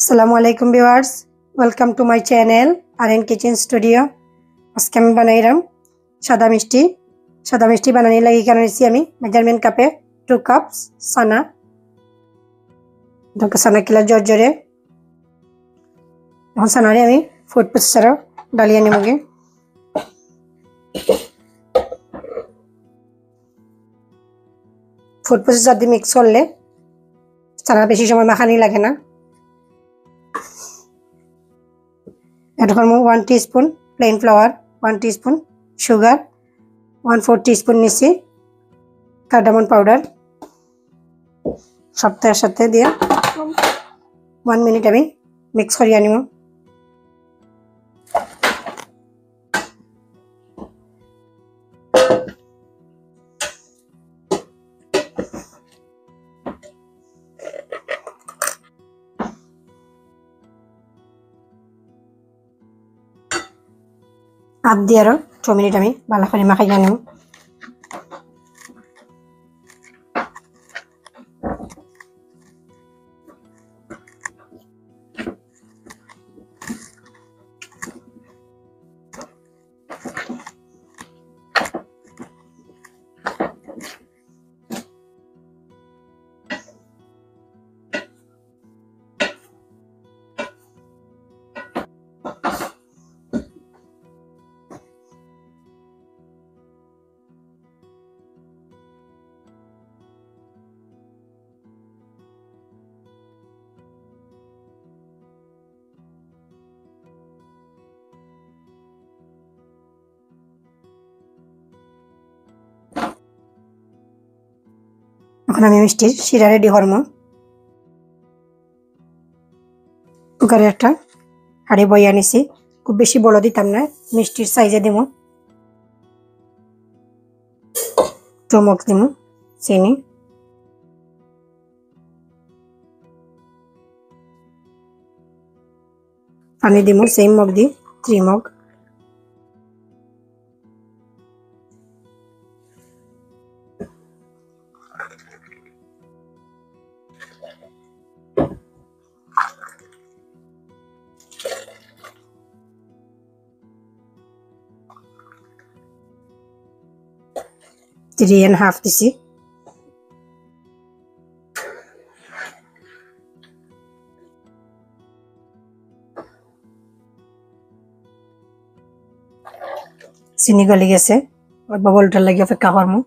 Assalamualaikum viewers, welcome to my channel RN Kitchen Studio. আজকে আমি বানাইলাম সাদা মিষ্টি বানানি লাগি এখানে নিয়েছি আমি মেজারমেন্ট কাপে 2 কাপস সানা donc সানা কিলা জর্জরে এখন সানারে আমি ফুড প্রসেসরে ডালিয়ে নিমগে ফুড প্রসেসর দিয়ে মিক্স করলে সানা বেশি সময় মাখানি লাগে না add করব 1 teaspoon plain flour 1 teaspoon sugar 1/4 teaspoon নিছি কার্ডামন পাউডার সবটার সাথে দিয়ে 1 মিনিট আমি মিক্স করিয়া নিব আদ দিয়ে আরো 2 মিনিট আমি ভালো করে মাখাইয়া নেব এখন আমি মিষ্টির শিরা রেডি করব কুকারে একটা হাঁড়ি বইয়া নিছি খুব বেশি বড় দিতাম না মিষ্টির সাইজে দেব চমক দেব চিনি পানি দেব সেম মগ দি 3 মগ and half দিছি চিনি গলি গেছে আর বাবলটা লাগি অপেক্ষা করমু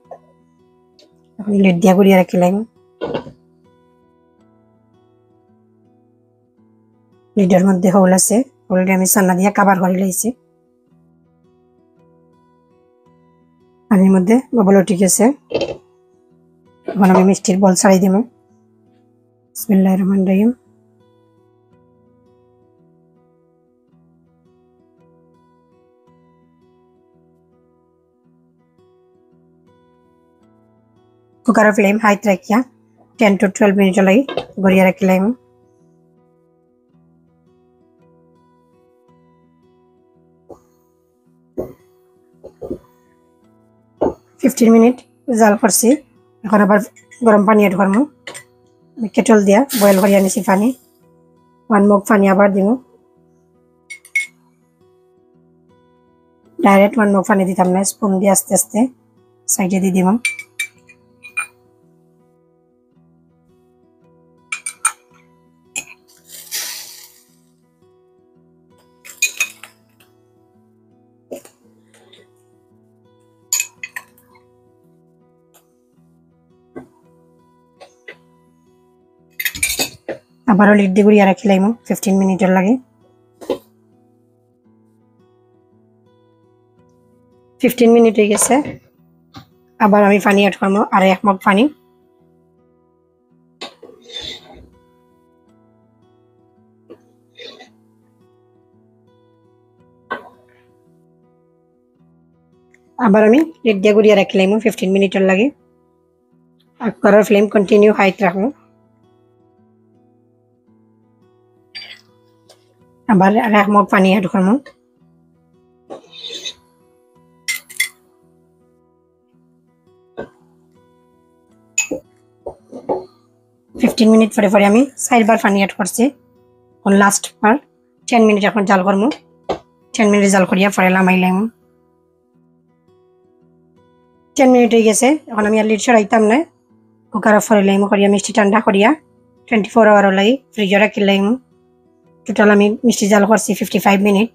আপনি লিড দিয়া করিয়া রাখিলাম লিডের মধ্যে হোল আছে হোলটা আমি সান্না দিয়া কভার করে লইছি পানির মধ্যে বাবল উঠে গেছে এখন আমি মিষ্টির বল ছাড়াই দিব বিসমিল্লাহির রহমানির রহিম কুকারের ফ্লেম হাই রাখিয়া 10 to 12 মিনিট লাগি গড়িয়া রাখিলাম 15 মিনিট জাল করছি এখন আবার গরম পানি এড করব কেটল দিয়া বয়েল করিয়া নিছি পানি 1 মগ পানি আবার দিব ডাইরেক্ট 1 মগ পানি দিতাম না স্পুন দিয়ে আস্তে আস্তে সাইডে দিয়ে দিব আবারও লিড দিয়ে গুড়িয়া রাখিলাম 15 মিনিটের লাগে 15 মিনিট হয়ে গেছে আবার আমি পানি অ্যাড করব আর 1 মগ পানি আবার আমি লিড দিয়ে গুড়িয়া রাখিলাম 15 মিনিটের লাগে আর কুকারের ফ্লেম কন্টিনিউ হাই রাখবো আবার 1 মগ পানি অ্যাড করব 15 মিনিট পরে পরে আমি 4 বার পানি অ্যাড করছি লাস্ট বার 10 মিনিট এখন জাল করবো। 10 মিনিট জাল করিয়া পরে নামাইলাম। 10 মিনিট হয়ে গেছে, এখন আমি আর লিড সরাইতাম না, কুকার অফ করিলাম, করিয়া মিষ্টি ঠান্ডা করিয়া 24 আওয়ার লাগি ফ্রিজে রাখিলাম। টোটাল আমি মিষ্টি জাল করছি 55 মিনিট।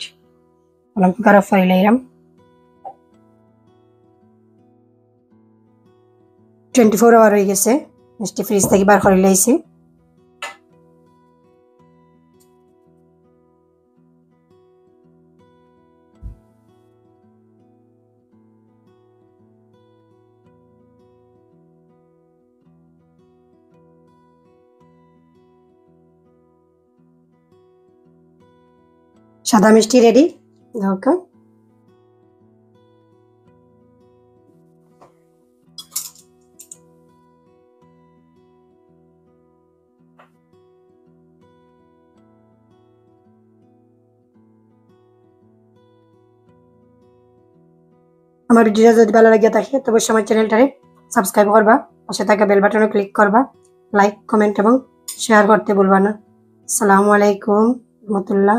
কুকার অফ করিলাম। 24 আওয়ার হয়ে গেছে, মিষ্টি ফ্রিজ থেকে বার করে লাইছি। সাদা মিষ্টি রেডি। ওকে, আমার ভিডিওটা যদি ভালো লাগিয়ে থাকে তবে অবশ্যই আমার চ্যানেলটারে সাবস্ক্রাইব করবা, পাশে থাকা বেল বাটনে ক্লিক করবা, লাইক কমেন্ট এবং শেয়ার করতে ভুলবা না। আসসালামু আলাইকুম রহমতুল্লাহ।